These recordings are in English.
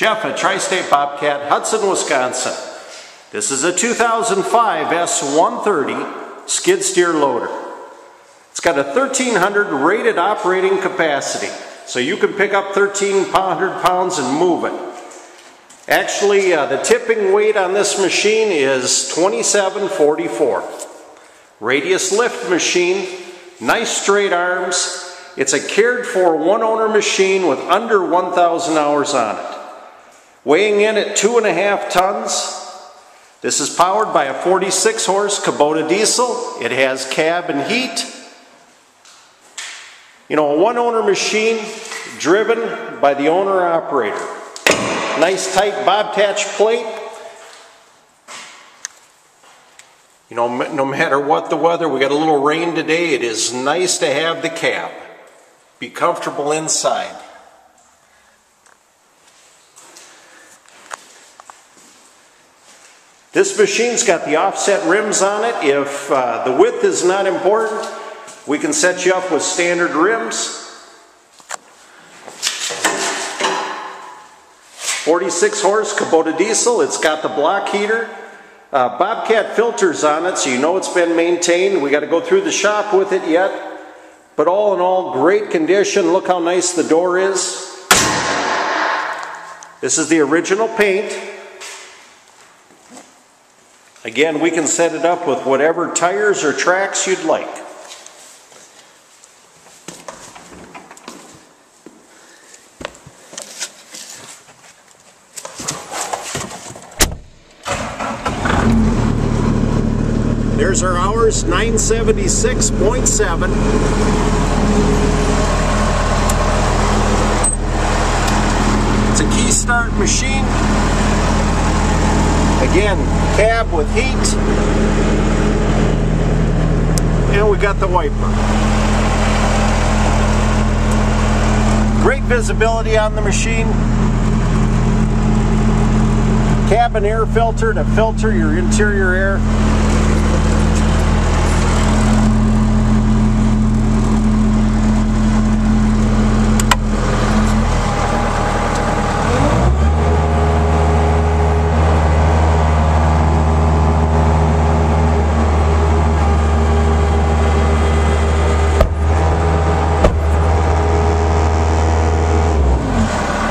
Jeff at Tri-State Bobcat, Hudson, Wisconsin. This is a 2005 S130 skid steer loader. It's got a 1,300 rated operating capacity, so you can pick up 1,300 pounds and move it. Actually, the tipping weight on this machine is 2744. Radius lift machine, nice straight arms. It's a cared for one owner machine with under 1,000 hours on it. Weighing in at 2.5 tons. This is powered by a 46 horse Kubota diesel. It has cab and heat. You know, a one owner machine driven by the owner operator. Nice tight Bobcat plate. You know, no matter what the weather, we got a little rain today, it is nice to have the cab. Be comfortable inside. This machine's got the offset rims on it. If the width is not important, we can set you up with standard rims. 46 horse Kubota diesel. It's got the block heater. Bobcat filters on it, so you know it's been maintained. We got to go through the shop with it yet. But all in all, great condition. Look how nice the door is. This is the original paint. Again, we can set it up with whatever tires or tracks you'd like. There's our hours, 976.7. It's a key start machine. Again, cab with heat. And we got the wiper. Great visibility on the machine. Cabin air filter to filter your interior air.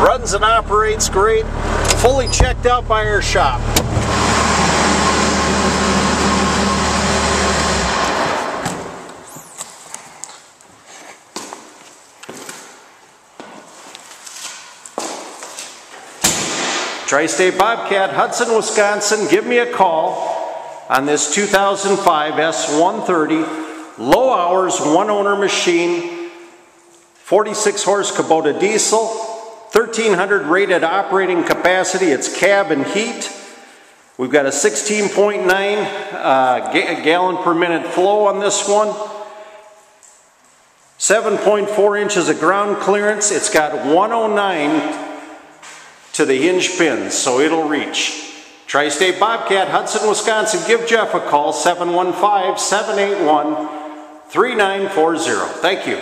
Runs and operates great, fully checked out by our shop. Tri-State Bobcat, Hudson, Wisconsin. Give me a call on this 2005 S130, low hours, one owner machine, 46 horse Kubota diesel. 1,300 rated operating capacity. It's cab and heat. We've got a 16.9 gallon per minute flow on this one. 7.4 inches of ground clearance. It's got 109 to the hinge pins, so it'll reach. Tri-State Bobcat, Hudson, Wisconsin. Give Jeff a call, 715-781-3940. Thank you.